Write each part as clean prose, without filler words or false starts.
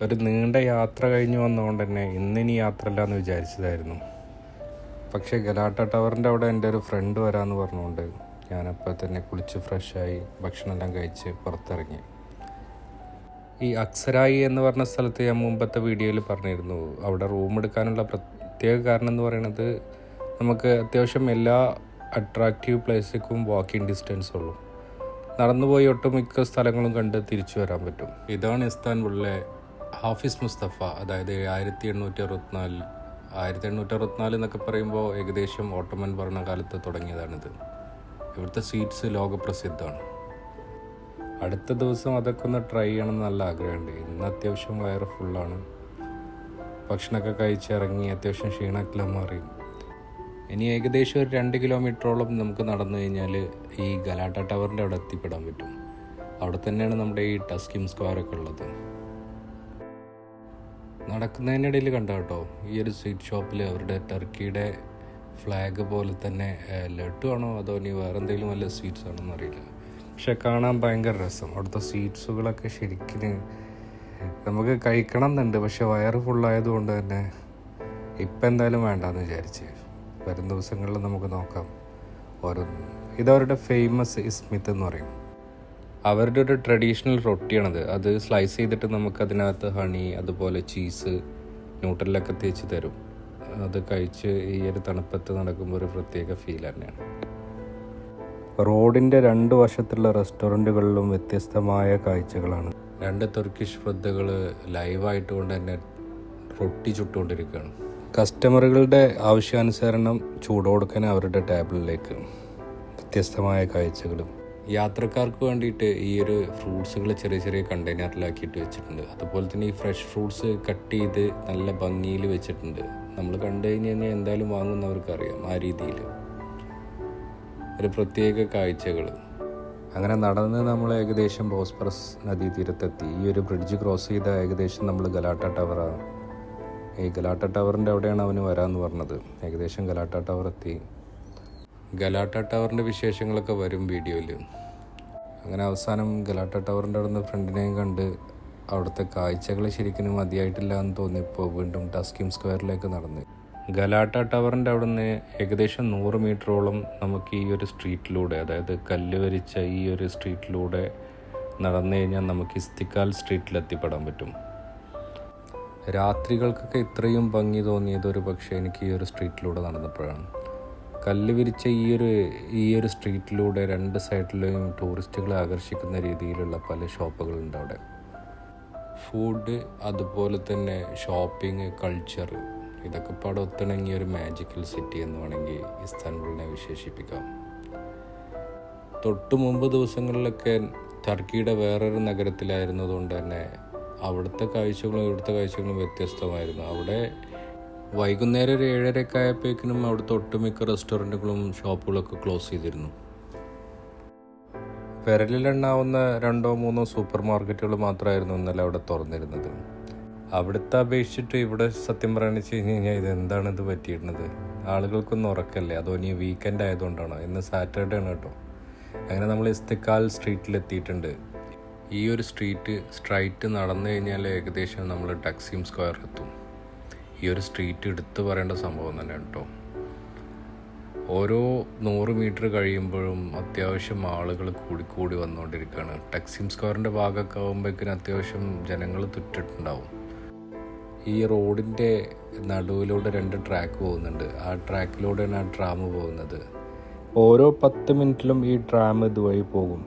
ഒരു നീണ്ട യാത്ര കഴിഞ്ഞ് വന്നതുകൊണ്ട് തന്നെ ഇന്നിനി യാത്രയില്ല എന്ന് വിചാരിച്ചതായിരുന്നു. പക്ഷേ ഗലാട്ട ടവറിൻ്റെ അവിടെ എൻ്റെ ഒരു ഫ്രണ്ട് വരാമെന്ന് പറഞ്ഞുകൊണ്ട് ഞാനപ്പോൾ തന്നെ കുളിച്ച് ഫ്രഷായി ഭക്ഷണമെല്ലാം കഴിച്ച് പുറത്തിറങ്ങി. ഈ അക്സരായി എന്ന് പറഞ്ഞ സ്ഥലത്ത് ഞാൻ മുമ്പത്തെ വീഡിയോയിൽ പറഞ്ഞിരുന്നു. അവിടെ റൂം എടുക്കാനുള്ള പ്രത്യേക കാരണം എന്ന് പറയുന്നത് നമുക്ക് അത്യാവശ്യം എല്ലാ അട്രാക്റ്റീവ് പ്ലേസിലേക്കും വാക്കിംഗ് ഡിസ്റ്റൻസ് ഉള്ളൂ. നടന്നുപോയി ഒട്ടുമിക്ക സ്ഥലങ്ങളും കണ്ട് തിരിച്ചു വരാൻ പറ്റും. ഇതാണ് ഇസ്താൻബുളിലെ ഹാഫിസ് മുസ്തഫ. അതായത് 1864 എന്നൊക്കെ പറയുമ്പോൾ ഏകദേശം ഓട്ടോമൻ ഭരണകാലത്ത് തുടങ്ങിയതാണിത്. ഇവിടുത്തെ സ്വീറ്റ്സ് ലോകപ്രസിദ്ധമാണ്. അടുത്ത ദിവസം അതൊക്കെ ഒന്ന് ട്രൈ ചെയ്യണം എന്ന് നല്ല ആഗ്രഹമുണ്ട്. ഇന്ന് അത്യാവശ്യം വയറ് ഫുള്ളാണ്. ഭക്ഷണമൊക്കെ കഴിച്ചിറങ്ങി അത്യാവശ്യം ക്ഷീണക്കെല്ലാം മാറി. ഇനി ഏകദേശം ഒരു 2 കിലോമീറ്ററോളം നമുക്ക് നടന്നു കഴിഞ്ഞാൽ ഈ ഗലാട്ട ടവറിൻ്റെ അവിടെ എത്തിപ്പെടാൻ പറ്റും. അവിടെ തന്നെയാണ് നമ്മുടെ ഈ ടസ്കിം സ്ക്വയറൊക്കെ ഉള്ളത്. നടക്കുന്നതിനിടയിൽ കണ്ട കേട്ടോ, ഈ ഒരു സ്വീറ്റ് ഷോപ്പിൽ അവരുടെ ടർക്കിയുടെ ഫ്ലാഗ് പോലെ തന്നെ ലഡ്ഡു ആണോ അതോ ഇനി വേറെ എന്തെങ്കിലും വല്ല സ്വീറ്റ്സ് ആണോ എന്നറിയില്ല. പക്ഷെ കാണാൻ ഭയങ്കര രസം. അവിടുത്തെ സ്വീറ്റ്സുകളൊക്കെ ശരിക്കും നമുക്ക് കഴിക്കണം എന്നുണ്ട്. പക്ഷെ വയറ് ഫുള്ളായതുകൊണ്ട് തന്നെ ഇപ്പം എന്തായാലും വേണ്ടാന്ന് വിചാരിച്ച് വരും ദിവസങ്ങളിൽ നമുക്ക് നോക്കാം ഓരോന്നും. ഇതവരുടെ ഫേമസ് ഇസ്മിത്ത് എന്ന് പറയും. അവരുടെ ഒരു ട്രഡീഷണൽ റൊട്ടിയാണത്. അത് സ്ലൈസ് ചെയ്തിട്ട് നമുക്കതിനകത്ത് ഹണി അതുപോലെ ചീസ് ന്യൂട്രലൊക്കെ തേച്ച് തരും. അത് കഴിച്ച് ഈ ഒരു തണുപ്പത്ത് നടക്കുമ്പോൾ ഒരു പ്രത്യേക ഫീൽ തന്നെയാണ്. റോഡിൻ്റെ 2 വശത്തുള്ള റെസ്റ്റോറൻറ്റുകളിലും വ്യത്യസ്തമായ കാഴ്ചകളാണ്. 2 തുർക്കിഷ് വൃദ്ധകൾ ലൈവായിട്ട് കൊണ്ട് തന്നെ റൊട്ടി ചുട്ടുകൊണ്ടിരിക്കുകയാണ്. കസ്റ്റമറുകളുടെ ആവശ്യാനുസരണം ചൂട് കൊടുക്കാൻ അവരുടെ ടേബിളിലേക്ക് വ്യത്യസ്തമായ കാഴ്ചകളും. യാത്രക്കാർക്ക് വേണ്ടിയിട്ട് ഈ ഒരു ഫ്രൂട്ട്സുകൾ ചെറിയ ചെറിയ കണ്ടെയ്നറിലാക്കിയിട്ട് വെച്ചിട്ടുണ്ട്. അതുപോലെ തന്നെ ഈ ഫ്രഷ് ഫ്രൂട്ട്സ് കട്ട് ചെയ്ത് നല്ല ഭംഗിയിൽ വെച്ചിട്ടുണ്ട്. നമ്മൾ കണ്ടു കഴിഞ്ഞ് കഴിഞ്ഞാൽ എന്തായാലും വാങ്ങുന്നവർക്കറിയാം. ആ രീതിയിൽ ഒരു പ്രത്യേക കാഴ്ചകൾ. അങ്ങനെ നടന്ന് നമ്മൾ ഏകദേശം ബോസ്ഫറസ് നദീതീരത്തെത്തി. ഈ ഒരു ബ്രിഡ്ജ് ക്രോസ് ചെയ്ത ഏകദേശം നമ്മൾ ഗലാട്ട ടവറാണ്. ഈ ഗലാട്ട ടവറിൻ്റെ അവിടെയാണ് അവന് വരാമെന്ന് പറഞ്ഞത്. ഏകദേശം ഗലാട്ട ടവർ എത്തി. ഗലാട്ട ടവറിൻ്റെ വിശേഷങ്ങളൊക്കെ വരും വീഡിയോയിൽ. അങ്ങനെ അവസാനം ഗലാട്ട ടവറിൻ്റെ അവിടെ നിന്ന് ഫ്രണ്ടിനെയും കണ്ട് അവിടുത്തെ കാഴ്ചകൾ ശരിക്കും മതിയായിട്ടില്ല എന്ന് തോന്നിയപ്പോൾ വീണ്ടും ടസ്കിം സ്ക്വയറിലേക്ക് നടന്ന് ഗലാട്ട ടവറിൻ്റെ അവിടെ നിന്ന് ഏകദേശം 100 മീറ്ററോളം നമുക്ക് ഈ ഒരു സ്ട്രീറ്റിലൂടെ, അതായത് കല്ല് വരിച്ച ഈ ഒരു സ്ട്രീറ്റിലൂടെ നടന്നു കഴിഞ്ഞാൽ നമുക്ക് ഇസ്തിക്കാൽ സ്ട്രീറ്റിലെത്തിപ്പെടാൻ പറ്റും. രാത്രികൾക്കൊക്കെ ഇത്രയും ഭംഗി തോന്നിയത് ഒരു പക്ഷേ എനിക്ക് ഈ ഒരു സ്ട്രീറ്റിലൂടെ നടന്നപ്പോഴാണ്. കല്ല് വിരിച്ച ഈ ഒരു സ്ട്രീറ്റിലൂടെ 2 സൈഡിലെയും ടൂറിസ്റ്റുകളെ ആകർഷിക്കുന്ന രീതിയിലുള്ള പല ഷോപ്പുകളുണ്ട് അവിടെ. ഫുഡ് അതുപോലെ തന്നെ ഷോപ്പിംഗ്, കൾച്ചർ, ഇതൊക്കെ പാടെ ഒത്തിണങ്ങിയ ഒരു മാജിക്കൽ സിറ്റി എന്ന് വേണമെങ്കിൽ ഇസ്താൻബുളിനെ വിശേഷിപ്പിക്കാം. തൊട്ട് മുമ്പ് ദിവസങ്ങളിലൊക്കെ ടർക്കിയുടെ വേറൊരു നഗരത്തിലായിരുന്നതുകൊണ്ട് തന്നെ അവിടുത്തെ കാഴ്ചകളും ഇവിടുത്തെ കാഴ്ചകളും വ്യത്യസ്തമായിരുന്നു. അവിടെ വൈകുന്നേരം ഒരു 7:30 ആയപ്പോഴേക്കിനും അവിടുത്തെ ഒട്ടുമിക്ക റെസ്റ്റോറൻറ്റുകളും ഷോപ്പുകളൊക്കെ ക്ലോസ് ചെയ്തിരുന്നു. വിരലിലെണ്ണാവുന്ന 2-3 സൂപ്പർ മാർക്കറ്റുകൾ മാത്രമായിരുന്നു ഇന്നലെ അവിടെ തുറന്നിരുന്നത്. അവിടുത്തെ അപേക്ഷിച്ചിട്ട് ഇവിടെ സത്യം പറയുകയെന്ന് വെച്ച് കഴിഞ്ഞാൽ ഇതെന്താണ് ഇത് പറ്റിയിരുന്നത്? ആളുകൾക്കൊന്നും ഉറക്കല്ലേ? അതോ ഇനി വീക്കെൻഡ് ആയതുകൊണ്ടാണോ? ഇന്ന് സാറ്റർഡേ ആണ് കേട്ടോ. അങ്ങനെ നമ്മൾ ഇസ്തിക്കാൽ സ്ട്രീറ്റിലെത്തിയിട്ടുണ്ട്. ഈ ഒരു സ്ട്രൈറ്റ് നടന്നു കഴിഞ്ഞാൽ ഏകദേശം നമ്മൾ ടക്സിം സ്ക്വയർ എത്തും. ഈ ഒരു സ്ട്രീറ്റ് എടുത്തു പറയേണ്ട സംഭവം തന്നെയാണ് കേട്ടോ. ഓരോ 100 മീറ്റർ കഴിയുമ്പോഴും അത്യാവശ്യം ആളുകൾ കൂടി വന്നുകൊണ്ടിരിക്കുകയാണ്. ടക്സിം സ്ക്വയറിൻ്റെ ഭാഗമൊക്കെ ആകുമ്പോഴേക്കിനും അത്യാവശ്യം ജനങ്ങൾ തുറ്റിട്ടുണ്ടാവും. ഈ റോഡിൻ്റെ നടുവിലൂടെ 2 ട്രാക്ക് പോകുന്നുണ്ട്. ആ ട്രാക്കിലൂടെയാണ് ആ ട്രാം പോകുന്നത്. ഓരോ 10 മിനിറ്റിലും ഈ ട്രാം ഇതുവഴി പോകും.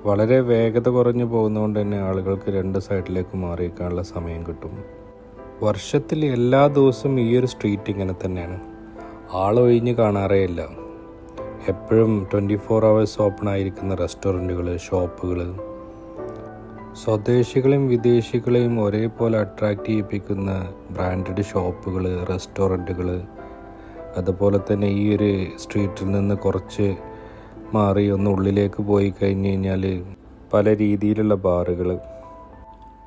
വളരെ വേഗത കുറഞ്ഞു പോകുന്നതുകൊണ്ട് തന്നെ ആളുകൾക്ക് 2 സൈഡിലേക്ക് മാറിയേക്കാനുള്ള സമയം കിട്ടും. വർഷത്തിൽ എല്ലാ ദിവസവും ഈ ഒരു സ്ട്രീറ്റ് ഇങ്ങനെ തന്നെയാണ്. ആളൊഴിഞ്ഞ് കാണാറേ ഇല്ല. എപ്പോഴും 24 hours ഓപ്പൺ ആയിരിക്കുന്ന റെസ്റ്റോറൻറ്റുകൾ, ഷോപ്പുകൾ, സ്വദേശികളെയും വിദേശികളെയും ഒരേപോലെ അട്രാക്റ്റ് ചെയ്യിപ്പിക്കുന്ന ബ്രാൻഡഡ് ഷോപ്പുകൾ, റെസ്റ്റോറൻറ്റുകൾ, അതുപോലെ തന്നെ ഈ ഒരു സ്ട്രീറ്റിൽ നിന്ന് കുറച്ച് മാറി ഒന്ന് ഉള്ളിലേക്ക് പോയി കഴിഞ്ഞ് കഴിഞ്ഞാൽ പല രീതിയിലുള്ള ബാറുകൾ.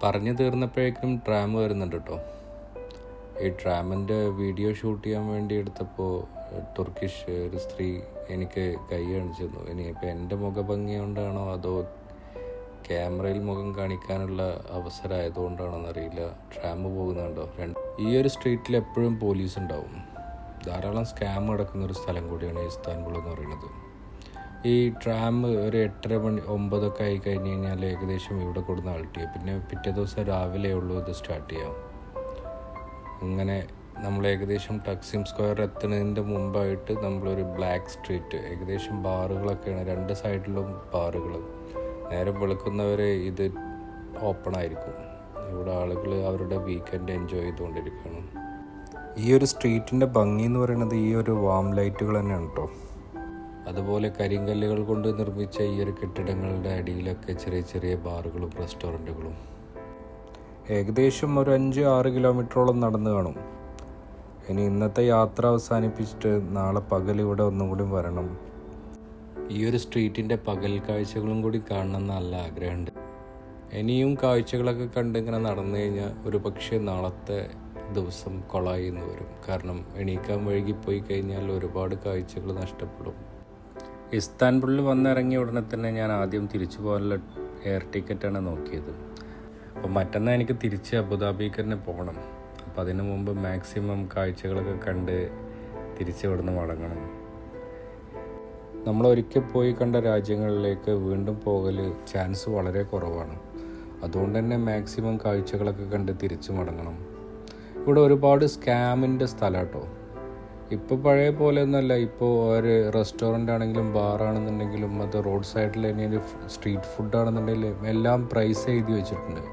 പറഞ്ഞു തീർന്നപ്പോഴേക്കും ട്രാം വരുന്നുണ്ട് കേട്ടോ. ഈ ട്രാമിൻ്റെ വീഡിയോ ഷൂട്ട് ചെയ്യാൻ വേണ്ടി എടുത്തപ്പോൾ തുർക്കിഷ് ഒരു സ്ത്രീ എനിക്ക് കൈ കാണിച്ചിരുന്നു. ഇനിയിപ്പോൾ എൻ്റെ മുഖഭംഗി കൊണ്ടാണോ അതോ ക്യാമറയിൽ മുഖം കാണിക്കാനുള്ള അവസരമായതുകൊണ്ടാണെന്നറിയില്ല ട്രാം പോകുന്നുണ്ടോ. ഈ ഒരു സ്ട്രീറ്റിൽ എപ്പോഴും പോലീസ് ഉണ്ടാവും. ധാരാളം സ്കാം നടക്കുന്നൊരു സ്ഥലം കൂടിയാണ് ഇസ്താൻബുൾ എന്ന് പറയുന്നത്. ഈ ട്രാം ഒരു 8:30 9 ആയി കഴിഞ്ഞ് കഴിഞ്ഞാൽ ഏകദേശം ഇവിടെ കൊടുന്ന് ആൾട്ട് ചെയ്യും. പിന്നെ പിറ്റേ ദിവസം രാവിലെ ഉള്ളൂ ഇത് സ്റ്റാർട്ട് ചെയ്യാം. അങ്ങനെ നമ്മൾ ഏകദേശം ടക്സിം സ്ക്വയർ എത്തുന്നതിൻ്റെ മുമ്പായിട്ട് നമ്മളൊരു ബ്ലാക്ക് സ്ട്രീറ്റ്, ഏകദേശം ബാറുകളൊക്കെയാണ്, 2 സൈഡിലും ബാറുകൾ. നേരം വെളുക്കുന്നവരെ ഇത് ഓപ്പൺ ആയിരിക്കും. ഇവിടെ ആളുകൾ അവരുടെ വീക്കെൻഡ് എൻജോയ് ചെയ്തുകൊണ്ടിരിക്കുകയാണ്. ഈ ഒരു സ്ട്രീറ്റിൻ്റെ ഭംഗി എന്ന് പറയുന്നത് ഈ ഒരു വാം ലൈറ്റുകൾ തന്നെയാണ് കേട്ടോ. അതുപോലെ കരിങ്കല്ലുകൾ കൊണ്ട് നിർമ്മിച്ച ഈ ഒരു കെട്ടിടങ്ങളുടെ അടിയിലൊക്കെ ചെറിയ ചെറിയ ബാറുകളും റെസ്റ്റോറൻറ്റുകളും. ഏകദേശം ഒരു 5-6 കിലോമീറ്ററോളം നടന്നു കാണും. ഇനി ഇന്നത്തെ യാത്ര അവസാനിപ്പിച്ചിട്ട് നാളെ പകൽ ഇവിടെ ഒന്നും കൂടി വരണം. ഈ ഒരു സ്ട്രീറ്റിൻ്റെ പകൽ കാഴ്ചകളും കൂടി കാണണം എന്ന് നല്ല ആഗ്രഹമുണ്ട്. ഇനിയും കാഴ്ചകളൊക്കെ കണ്ട് ഇങ്ങനെ നടന്നു കഴിഞ്ഞാൽ ഒരു പക്ഷേ നാളത്തെ ദിവസം കൊളായി എന്ന് വരും. കാരണം എണീക്കാൻ വൈകിപ്പോയി കഴിഞ്ഞാൽ ഒരുപാട് കാഴ്ചകൾ നഷ്ടപ്പെടും. ഇസ്താൻബുളിൽ വന്നിറങ്ങിയ ഉടനെ തന്നെ ഞാൻ ആദ്യം തിരിച്ചു പോകാനുള്ള എയർ ടിക്കറ്റാണ് നോക്കിയത്. അപ്പോൾ മറ്റന്നാൾ എനിക്ക് തിരിച്ച് അബുദാബിക്ക് തന്നെ പോകണം. അപ്പോൾ അതിനു മുമ്പ് മാക്സിമം കാഴ്ചകളൊക്കെ കണ്ട് തിരിച്ച് ഇവിടുന്ന് മടങ്ങണം. നമ്മളൊരിക്കൽ പോയി കണ്ട രാജ്യങ്ങളിലേക്ക് വീണ്ടും പോകൽ ചാൻസ് വളരെ കുറവാണ്. അതുകൊണ്ട് തന്നെ മാക്സിമം കാഴ്ചകളൊക്കെ കണ്ട് തിരിച്ച് മടങ്ങണം. ഇവിടെ ഒരുപാട് സ്കാമിൻ്റെ സ്ഥലം കേട്ടോ. ഇപ്പോൾ പഴയ പോലെ ഒന്നുമല്ല. ഇപ്പോൾ ഒരു റെസ്റ്റോറൻ്റ് ആണെങ്കിലും ബാറാണെന്നുണ്ടെങ്കിലും അത് റോഡ് സൈഡിൽ തന്നെ സ്ട്രീറ്റ് ഫുഡാണെന്നുണ്ടെങ്കിലും എല്ലാം പ്രൈസ് എഴുതി വെച്ചിട്ടുണ്ട്.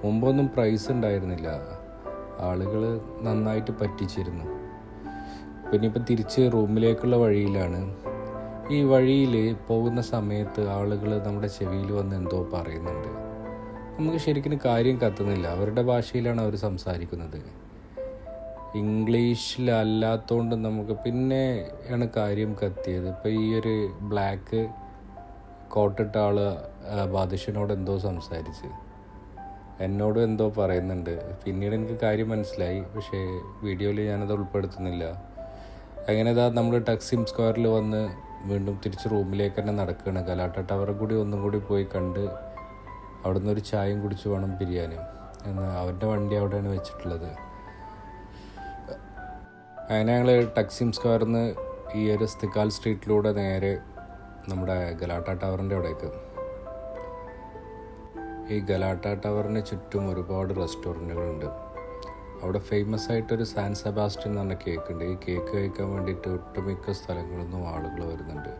മുമ്പൊന്നും പ്രൈസ് ഉണ്ടായിരുന്നില്ല. ആളുകൾ നന്നായിട്ട് പറ്റിച്ചിരുന്നു. പിന്നെ ഇപ്പോൾ തിരിച്ച് റൂമിലേക്കുള്ള വഴിയിലാണ്. ഈ വഴിയിൽ പോകുന്ന സമയത്ത് ആളുകൾ നമ്മുടെ ചെവിയിൽ വന്ന് എന്തോ പറയുന്നുണ്ട്. നമുക്ക് ശരിക്കും കാര്യം കത്തുന്നില്ല. അവരുടെ ഭാഷയിലാണ് അവർ സംസാരിക്കുന്നത്. ഇംഗ്ലീഷിലല്ലാത്തതുകൊണ്ട് നമുക്ക് പിന്നെയാണ് കാര്യം കത്തിയത്. ഇപ്പോൾ ഈ ഒരു ബ്ലാക്ക് കോട്ടിട്ട ആൾ ബാദുഷനോട് എന്തോ സംസാരിച്ച് എന്നോടും എന്തോ പറയുന്നുണ്ട്. പിന്നീട് എനിക്ക് കാര്യം മനസ്സിലായി. പക്ഷേ വീഡിയോയിൽ ഞാനത് ഉൾപ്പെടുത്തുന്നില്ല. അങ്ങനെ നമ്മൾ ടക്സിം സ്ക്വയറിൽ വന്ന് വീണ്ടും തിരിച്ച് റൂമിലേക്ക് തന്നെ നടക്കുകയാണ്. ഗലാട്ട ടവർ കൂടി ഒന്നും കൂടി പോയി കണ്ട് അവിടെ നിന്നൊരു ചായയും കുടിച്ച് വേണം പിരിയാനും. അവൻ്റെ വണ്ടി അവിടെയാണ് വെച്ചിട്ടുള്ളത്. അങ്ങനെ ഞങ്ങൾ ടക്സിം സ്ക്വയറിൽ നിന്ന് ഈ ഒരു ഇസ്തിക്ലാൽ സ്ട്രീറ്റിലൂടെ നേരെ നമ്മുടെ ഗലാട്ട ടവറിൻ്റെ അവിടേക്ക്. ഈ ഗലാട്ട ടവറിന് ചുറ്റും ഒരുപാട് റെസ്റ്റോറൻറ്റുകളുണ്ട്. അവിടെ ഫേമസ് ആയിട്ടൊരു സാൻ സെബാസ്റ്റ്യൻ എന്ന് പറഞ്ഞ കേക്ക് ഉണ്ട്. ഈ കേക്ക് കഴിക്കാൻ വേണ്ടിയിട്ട് ഒട്ടുമിക്ക സ്ഥലങ്ങളിൽ നിന്നും ആളുകൾ വരുന്നുണ്ട്.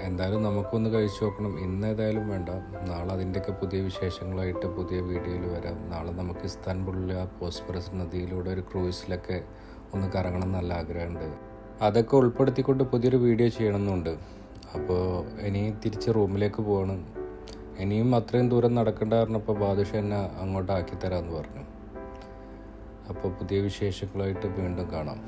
എന്തായാലും നമുക്കൊന്ന് കഴിച്ചു നോക്കണം. ഇന്ന് ഏതായാലും വേണ്ട, നാളെ അതിൻ്റെയൊക്കെ പുതിയ വിശേഷങ്ങളായിട്ട് പുതിയ വീഡിയോയിൽ വരാം. നാളെ നമുക്ക് ഇസ്താൻബുളിലെ ആ ബോസ്ഫറസ് നദിയിലൂടെ ഒരു ക്രൂയിസിലൊക്കെ ഒന്ന് കറങ്ങണം നല്ല ആഗ്രഹമുണ്ട്. അതൊക്കെ ഉൾപ്പെടുത്തിക്കൊണ്ട് പുതിയൊരു വീഡിയോ ചെയ്യണമെന്നുണ്ട്. അപ്പോൾ ഇനി തിരിച്ച് റൂമിലേക്ക് പോകണം. ഇനിയും അത്രയും ദൂരം നടക്കേണ്ട പറഞ്ഞപ്പോൾ ബാദുഷ എന്നെ അങ്ങോട്ട് ആക്കിത്തരാമെന്ന് പറഞ്ഞു. അപ്പോൾ പുതിയ വിശേഷങ്ങളായിട്ട് വീണ്ടും കാണാം.